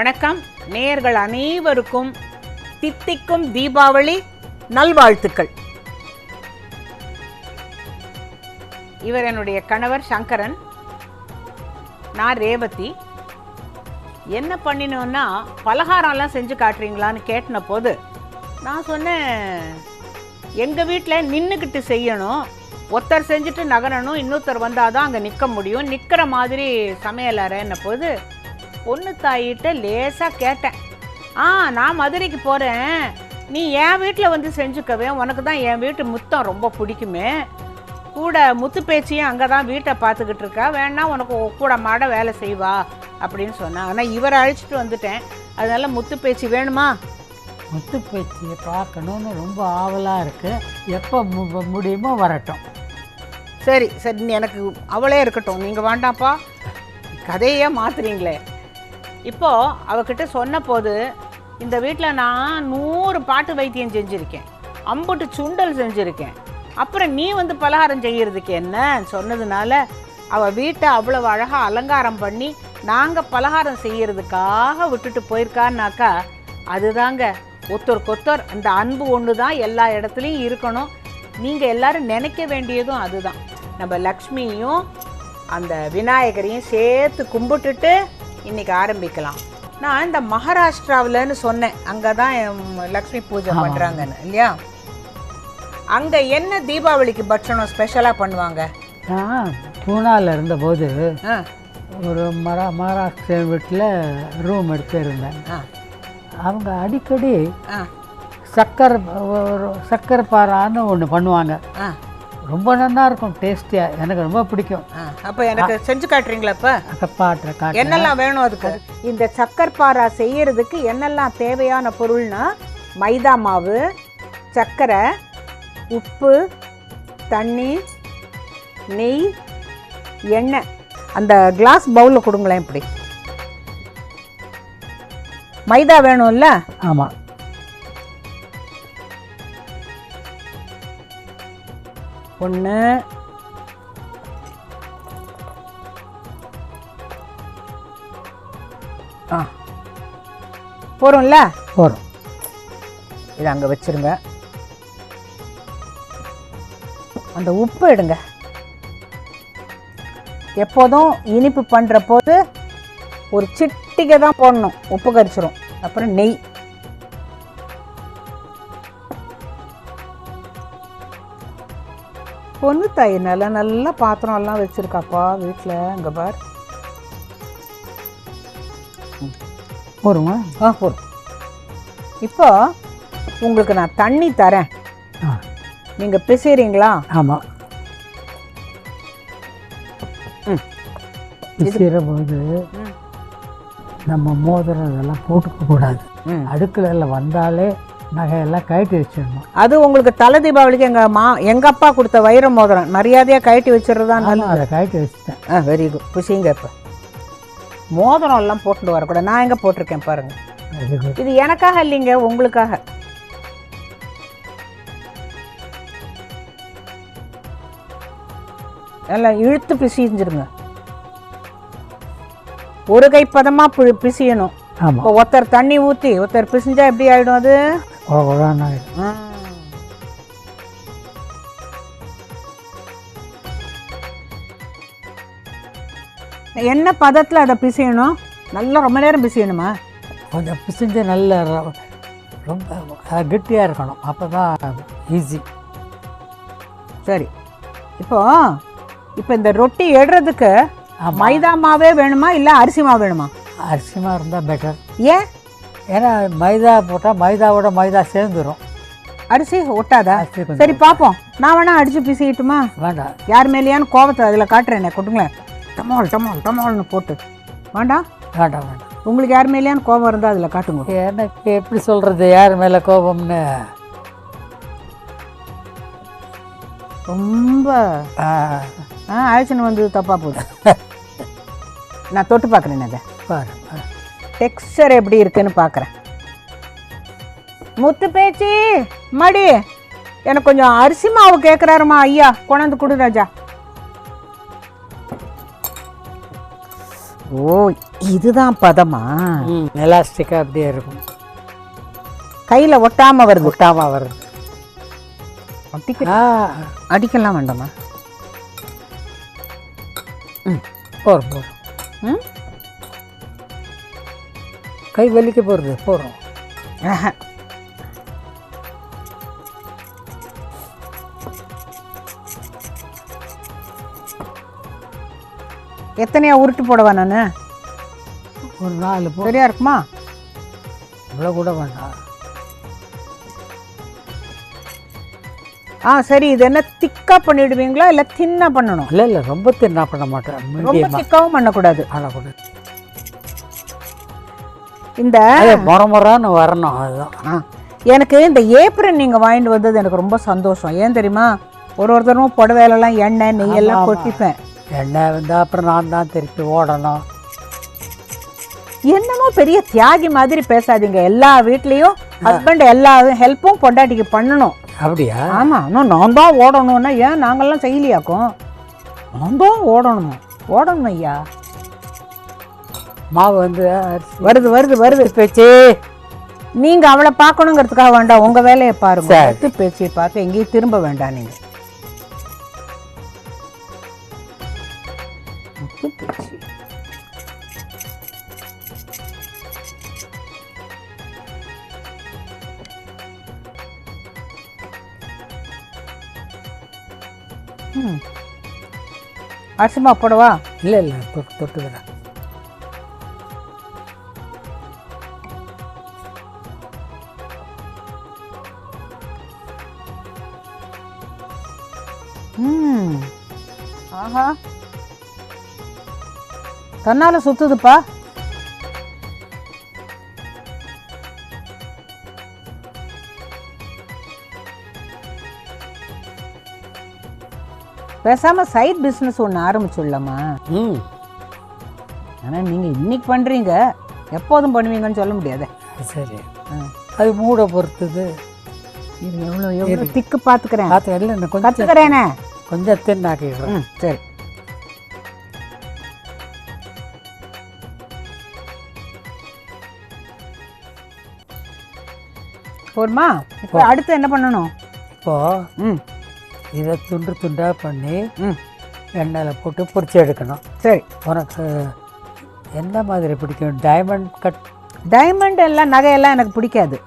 வணக்கம் நேயர்கள் அனைவருக்கும் தித்திக்கும் தீபாவளி நல்வாழ்த்துக்கள். இவர் என்னுடைய கணவர் சங்கரன், நான் ரேவதி. என்ன பண்ணினோன்னா பலகாரம்லாம் செஞ்சு காட்டுறீங்களான்னு கேட்டின போது நான் சொன்னேன், எங்கள் வீட்டில் நின்றுக்கிட்டு செய்யணும், ஒருத்தர் செஞ்சுட்டு நகரணும், இன்னொருத்தர் வந்தால் தான் அங்கே நிற்க முடியும், நிற்கிற மாதிரி சமையல் அறைன்ன போது பொண்ணு தாயிட்ட லேசாக கேட்டேன், நான் மதுரைக்கு போகிறேன், நீ என் வீட்டில் வந்து செஞ்சுக்கவே, உனக்கு தான் என் வீட்டு முத்தம் ரொம்ப பிடிக்குமே, கூட முத்து பேச்சியும் அங்கே தான் வீட்டை பார்த்துக்கிட்டு இருக்கா, வேணா உனக்கு கூட மாட வேலை செய்வா அப்படின்னு சொன்னான். ஆனால் இவரை அழைச்சிட்டு வந்துட்டேன், அதனால முத்து பேச்சி வேணுமா? முத்து பேச்சியை பார்க்கணுன்னு ரொம்ப ஆவலாக இருக்குது. எப்போ முடியுமோ வரட்டும். சரி சரி, எனக்கு அவளே இருக்கட்டும், நீங்கள் வேண்டாப்பா, கதையே மாற்றுறீங்களே. இப்போது அவகிட்ட சொன்ன போது, இந்த வீட்டில் நான் 100 பாட்டு வைத்தியம் செஞ்சுருக்கேன், அம்புட்டு சுண்டல் செஞ்சுருக்கேன், அப்புறம் நீ வந்து பலகாரம் செய்கிறதுக்கு என்ன சொன்னதுனால அவள் வீட்டை அவ்வளவு அழகாக அலங்காரம் பண்ணி நாங்கள் பலகாரம் செய்கிறதுக்காக விட்டுட்டு போயிருக்கான்னாக்கா, அதுதாங்க ஒருத்தருக்கொத்தர் அந்த அன்பு ஒன்று தான் எல்லா இடத்துலையும் இருக்கணும். நீங்கள் எல்லோரும் நினைக்க வேண்டியதும் அதுதான். நம்ம லக்ஷ்மியும் அந்த விநாயகரையும் சேர்த்து கும்பிட்டுட்டு இன்றைக்கி ஆரம்பிக்கலாம். நான் இந்த மகாராஷ்டிராவில்னு சொன்னேன், அங்கே தான் லக்ஷ்மி பூஜை பண்ணுறாங்கன்னு இல்லையா? அங்கே என்ன தீபாவளிக்கு பட்சணம் ஸ்பெஷலாக பண்ணுவாங்க? நான் பூனாவில் இருந்தபோது ஒரு மகாராஷ்டிரன் வீட்டில் ரூம் எடுத்து இருந்தேன். அவங்க அடிக்கடி சக்கரை பாறான்னு ஒன்று பண்ணுவாங்க, ரொம்ப நல்லா இருக்கும், டேஸ்டியாக, எனக்கு ரொம்ப பிடிக்கும். அப்போ எனக்கு செஞ்சு காட்டுறீங்களா? இப்போ பாட்டுறேன். என்னெல்லாம் வேணும் அதுக்கு? இந்த சக்கர்பாரா செய்யறதுக்கு என்னெல்லாம் தேவையான பொருள்னா, மைதா மாவு, சர்க்கரை, உப்பு, தண்ணி, நெய், எண்ணெய். அந்த கிளாஸ் பவுலில் கொடுங்களேன். இப்படி மைதா வேணும்ல? ஆமாம். ஒன்று, போகிறோம்ல? போகிறோம். இதை அங்கே வச்சுருங்க. அந்த உப்பு எடுங்க. எப்போதும் இனிப்பு பண்ணுற போது ஒரு சிட்டிகை தான் போடணும், உப்பு கரிச்சிரும். அப்புறம் நெய். பொண்ணு தாய் நல்ல பாத்திரம்லாம் வச்சுருக்காப்பா வீட்டில். அங்கே பார். போருமா? போதும். இப்போ உங்களுக்கு நான் தண்ணி தரேன், நீங்கள் பிசைறீங்களா? ஆமாம். பிசைறபோது நம்ம மோதிரம் இதெல்லாம் போட்டுக்க கூடாது. அடுக்கலையில் வந்தாலே நகையெல்லாம் கழட்டி வச்சிடணும். அது உங்களுக்கு தலை தீபாவளிக்கு எங்கள் அப்பா கொடுத்த வைர மோதிரம், மரியாதையாக கழட்டி வச்சிடுறதான். அதை கழட்டி வச்சுட்டேன். Very good. பிசைங்க. இப்போ மோதிரம் எல்லாம் போட்டுட்டு வரக்கூடாது. நான் எங்கே போட்டிருக்கேன் பாருங்கள். இது எனக்காக இல்லைங்க, உங்களுக்காக. நல்லா இழுத்து பிசிஞ்சிருங்க. ஒரு கை பதமாக பிசியணும். ஆமாம். ஒருத்தர் தண்ணி ஊற்றி ஒருத்தர் பிசிஞ்சா எப்படி ஆகிடும்? அது என்ன பதத்தில் அதை பிசையணும்? நல்லா ரொம்ப நேரம் பிசையணுமா? கொஞ்சம் பிசைஞ்சு நல்ல ரொம்ப கெட்டியாக இருக்கணும், அப்போ தான் ஈஸி. சரி. இப்போ இந்த ரொட்டி எடுறதுக்கு மைதா மாவே வேணுமா இல்லை அரிசி மாவு வேணுமா? அரிசி மாவு இருந்தால் பெட்டர். ஏன்? ஏன்னா மைதா போட்டால் மைதாவோட மைதா சேர்ந்துடும், அரிசி ஒட்டாதா? சரி பார்ப்போம். நான் வேணா அடித்து பிசிக்கிட்டுமா? வேண்டாம். யார் மேலேயான்னு கோபத்தை அதில் காட்டுறேன், கொடுங்களேன். டமால்னு போட்டு. வேண்டாம் வேண்டாம் வேண்டாம். உங்களுக்கு யார் மேலேயான்னு கோபம் இருந்தால் அதில் காட்டுங்க. எனக்கு எப்படி சொல்கிறது யார் மேலே கோபம்னு? ரொம்ப ஆயிடுச்சுன்னு வந்து தப்பாக போகுது. நான் தொட்டு பார்க்குறேன். அதை டெக்ஸ்சர் எப்படி இருக்குன்னு பார்க்குறேன். முத்து பேச்சு மடி, எனக்கு கொஞ்சம் அரிசி மாவு கேட்குறாருமா ஐயா, கொண்டாந்து கொடு ராஜா. ஓ, இதுதான் பதமா? எலாஸ்டிக்காக அப்படியே இருக்கும், கையில் ஒட்டாமல் வருது. ஒட்டாமல் வருது. அடிக்கலாம் வேண்டாமா? போகிறோம் போகிறோம். ம், கை வலிக்க போகிறது போகிறோம். எத்தனையா உருட்டு போடவா நான்? ஒரு 4 போ. சரியா இருக்குமா? இவ்வளோ கூட வேண்டாம். சரி. இது என்ன திக்கா பண்ணிடுவீங்களா இல்லை தின்னா பண்ணணும்? இல்லை ரொம்ப தின்னா பண்ண மாட்டேன், ரொம்ப மீடியமாக திக்காவும் பண்ணக்கூடாது. பண்ணக்கூடாது. இந்த மொரன்னு வரணும், அதுதான். எனக்கு இந்த ஏப்ரன் நீங்கள் வாங்கிட்டு வந்தது எனக்கு ரொம்ப சந்தோஷம். ஏன் தெரியுமா? ஒருத்தரும் புடவையிலலாம் எண்ணெய் நெய்யெல்லாம் கொட்டிப்பேன். எண்ணெய் வந்தால் அப்புறம் நான் தான் திருப்பி ஓடணும். என்னமோ பெரிய தியாகி மாதிரி பேசாதீங்க. எல்லா வீட்லேயும் ஹஸ்பண்ட் எல்லா ஹெல்ப்பும் பொண்டாட்டிக்கு பண்ணணும். அப்படியா? ஆமாம். இன்னும் நான் தான் ஓடணும்னா ஏன் நாங்கள்லாம் செய்யலையாக்கும்? நான் தான் ஓடணும் ஐயா. மாவு வந்து வருது வருது வருது பேச்சு. நீங்கள் அவளை பார்க்கணுங்கிறதுக்காக வேண்டாம், உங்கள் வேலையை பாருங்க. அடுத்து பேச்சு பார்க்க எங்கேயும் திரும்ப வேண்டாம். நீங்கள் பேச்சு அரிசிமா போடவா? இல்லை தொட்டுக்கிறேன். ஆஹா, தன்னால சுத்துதுப்பா. பேசாம சைட் பிஸ்னஸ் ஒன்று ஆரம்பிச்சுடலாமா? ஆனால் நீங்கள் இன்னைக்கு பண்ணுறீங்க, எப்போதும் பண்ணுவீங்கன்னு சொல்ல முடியாது. சரி, அது மூட பொறுத்தது. இது எவ்வளோ திக்கு பார்த்துக்கிறேன். இல்லை கொஞ்சம் கற்றுக்கிறேனே, கொஞ்சம் தின்னாக்கிடுறேன். சரி. போருமா? இப்போ அடுத்து என்ன பண்ணணும்? இப்போது இதை துண்டாக பண்ணி எண்ணெயில் போட்டு பொரிச்சு எடுக்கணும். சரி. உனக்கு எந்த மாதிரி பிடிக்கும்? Diamond cut? டைமண்ட் எல்லாம் நகையெல்லாம் எனக்கு பிடிக்காது.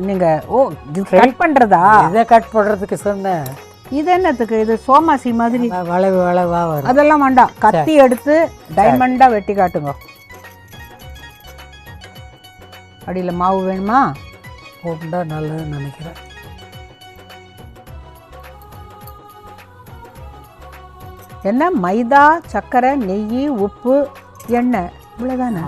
நீங்கள் கட் பண்ணுறதா? இதை கட் பண்ணுறதுக்கு சொன்னேன். இது என்னத்துக்கு? இது சோமாசி மாதிரி வளைவா வரும். அதெல்லாம் வேண்டாம். கத்தி எடுத்து டைமண்டாக வெட்டி காட்டுங்க. அடியில் மாவு வேணுமா? போட்டா நல்லதுன்னு நினைக்கிறேன். என்ன மைதா, சர்க்கரை, நெய், உப்பு, எண்ணெய், இவ்வளோதானே?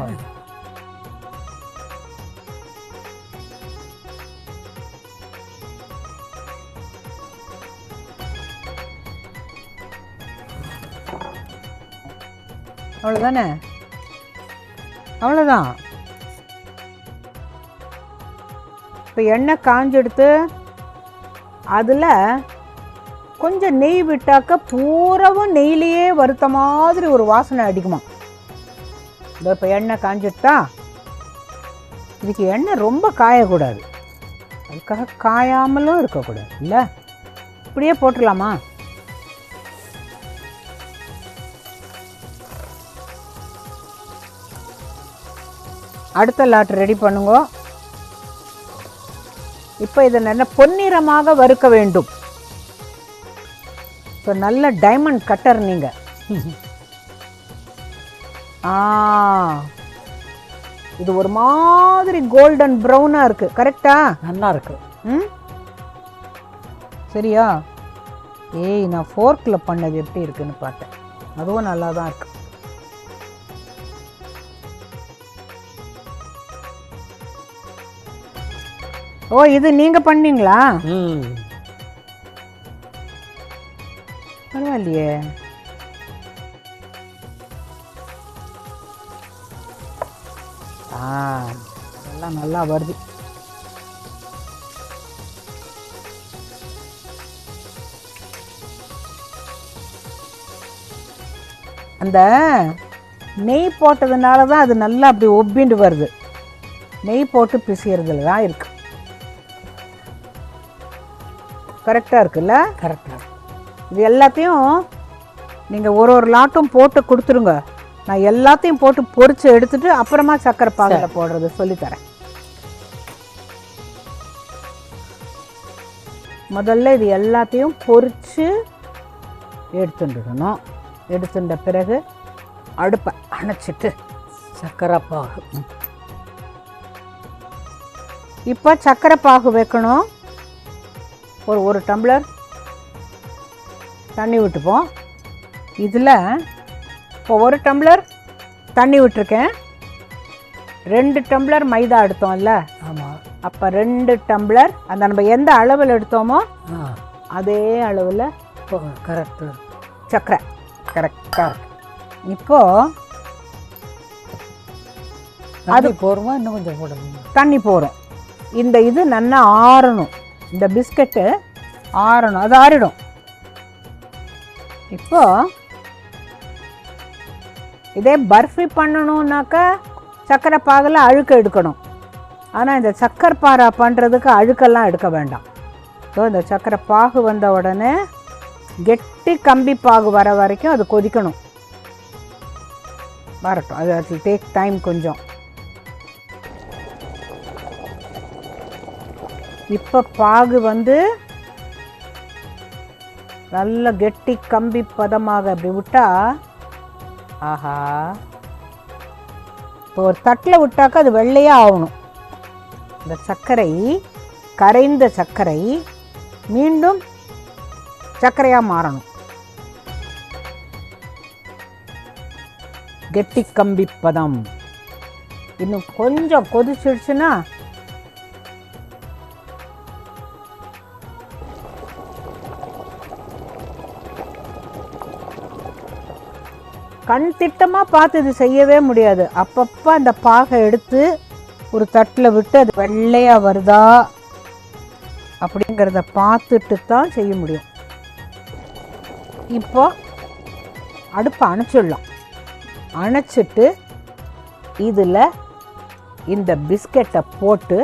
அவ்வளோதானே? அவ்வளோதான். இப்போ எண்ணெய் காஞ்செடுத்து அதில் கொஞ்சம் நெய் விட்டாக்க பூராவும் நெய்லேயே வறுத்த மாதிரி ஒரு வாசனை அடிக்குமா. இதோ இப்போ எண்ணெய் காஞ்சிட்டா, இதுக்கு எண்ணெய் ரொம்ப காயக்கூடாது, அதுக்காக காயாமலும் இருக்கக்கூடாது. இல்லை, இப்படியே போட்டுடலாமா? அடுத்த லாட் ரெடி பண்ணுங்க. இப்போ இதை நல்ல பொன்னிறமாக வறுக்க வேண்டும். இப்போ நல்ல டைமண்ட் கட்டர் நீங்கள். இது ஒரு மாதிரி கோல்டன் ப்ரௌனாக இருக்குது. கரெக்டா? நல்லா இருக்கு. சரியா? ஏய், நான் ஃபோர்க்கில் பண்ணது எப்படி இருக்குன்னு பார்த்தேன், அதுவும் நல்லா தான் இருக்கு. ஓ, இது நீங்கள் பண்ணீங்களா? பரவாயில்லையே. அதெல்லாம் நல்லா வருது. அந்த நெய் போட்டதுனால தான் அது நல்லா அப்படி ஒப்பிண்டு வருது. நெய் போட்டு பிசிறதுல தான் இருக்குது. கரெக்டாக இருக்குல்ல? கரெக்டாக. இது எல்லாத்தையும் நீங்கள் ஒரு லாட்டும் போட்டு கொடுத்துருங்க. நான் எல்லாத்தையும் போட்டு பொரித்து எடுத்துட்டு அப்புறமா சக்கரை பாகில் போடுறது சொல்லித்தரேன். முதல்ல இது எல்லாத்தையும் பொரித்து எடுத்துடணும். எடுத்துட்ட பிறகு அடுப்பை அணைச்சிட்டு சக்கரை பாகு. இப்போ சக்கரை பாகு வைக்கணும். ஒரு டம்ளர் தண்ணி விட்டுப்போம். இதில் இப்போ 1 டம்ளர் தண்ணி விட்டுருக்கேன். 2 டம்ளர் மைதா எடுத்தோம்ல, ஆமாம். அப்போ 2 டம்ளர் அந்த நம்ம எந்த அளவில் எடுத்தோமோ அதே அளவில் கரெக்டு சக்கரை கரெக்டாக இருக்கு. இப்போது அது போடுமா? இன்னும் கொஞ்சம் போடணும். தண்ணி போடும். இந்த இது நல்லா ஆறணும். இந்த பிஸ்கட்டு ஆறணும். அது ஆறிடும். இப்போ இதே பர்ஃபி பண்ணணுன்னாக்கா சக்கரை பாகில் அழுக்க எடுக்கணும். ஆனால் இந்த சக்கரை பாரா பண்ணுறதுக்கு அழுக்கெல்லாம் எடுக்க வேண்டாம். ஸோ இந்த சக்கரை பாகு வந்த உடனே கெட்டி கம்பி பாகு வர வரைக்கும் அது கொதிக்கணும். வரட்டும். அது டேக் டைம் கொஞ்சம். இப்போ பாகு வந்து நல்ல கெட்டி கம்பி பதமாக அப்படி விட்டா, ஆஹா, இப்போ ஒரு தட்டில் விட்டாக்கா அது வெள்ளையாக ஆகணும். இந்த சர்க்கரை, கரைந்த சர்க்கரை மீண்டும் சர்க்கரையாக மாறணும். கெட்டி கம்பி பதம். இன்னும் கொஞ்சம் கொதிச்சிடுச்சுன்னா கண் திட்டமாக பார்த்து இது செய்யவே முடியாது. அப்பப்போ அந்த பாகை எடுத்து ஒரு தட்டில் விட்டு அது வெள்ளையாக வருதா அப்படிங்கிறத பார்த்துட்டு தான் செய்ய முடியும். இப்போ அடுப்பை அணைச்சிடலாம். அணைச்சிட்டு இதில் இந்த பிஸ்கெட்டை போட்டு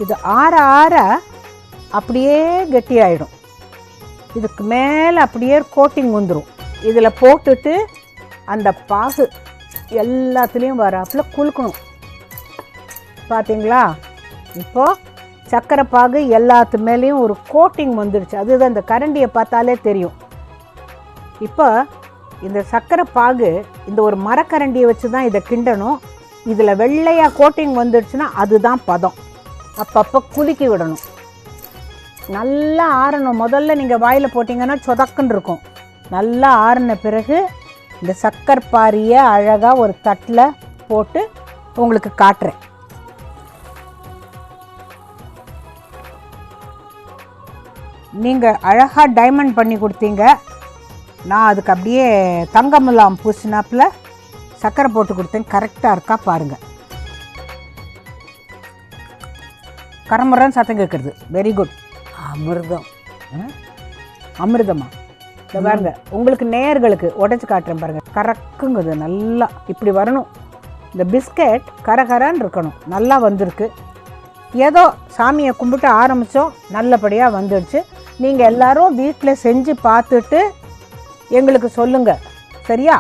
இது ஆற ஆற அப்படியே கெட்டியாயிடும். இதுக்கு மேலே அப்படியே கோட்டிங் வந்துடும். இதில் போட்டுட்டு அந்த பாகு எல்லாத்துலேயும் வராப்பில் குலுக்கணும். பார்த்தீங்களா? இப்போது சக்கரை பாகு எல்லாத்து மேலேயும் ஒரு கோட்டிங் வந்துடுச்சு. அதுதான் இந்த கரண்டியை பார்த்தாலே தெரியும். இப்போ இந்த சக்கரை பாகு இந்த ஒரு மரக்கரண்டியை வச்சு தான் இதை கிண்டணும். இதில் வெள்ளையாக கோட்டிங் வந்துடுச்சுன்னா அதுதான் பதம். அப்பப்போ குலுக்கி விடணும். நல்லா ஆறணும். முதல்ல நீங்கள் வாயில் போட்டிங்கன்னா சொதக்குன்னு இருக்கும். நல்லா ஆறின பிறகு இந்த சக்கரை பாரியை அழகாக ஒரு தட்டில் போட்டு உங்களுக்கு காட்டுறேன். நீங்கள் அழகாக டைமண்ட் பண்ணி கொடுத்தீங்க. நான் அதுக்கு அப்படியே தங்கமுலாம் பூசினாப்பில் சக்கரை போட்டு கொடுத்தேன். கரெக்டாக இருக்கா பாருங்கள். கரமுறன்னு சத்தம் கேட்குறது. Very good. அமிர்தம். அமிர்தமா? இந்த பாருங்க, உங்களுக்கு நேயர்களுக்கு உடைச்சு காட்டுறேன் பாருங்கள். கறக்குங்குது. நல்லா இப்படி வரணும். இந்த பிஸ்கெட் கரகரான்னு இருக்கணும். நல்லா வந்திருக்கு. ஏதோ சாமியை கும்பிட்டு ஆரம்பித்தோம், நல்லபடியாக வந்துடுச்சு. நீங்கள் எல்லோரும் வீட்டில் செஞ்சு பார்த்துட்டு எங்களுக்கு சொல்லுங்கள். சரியா?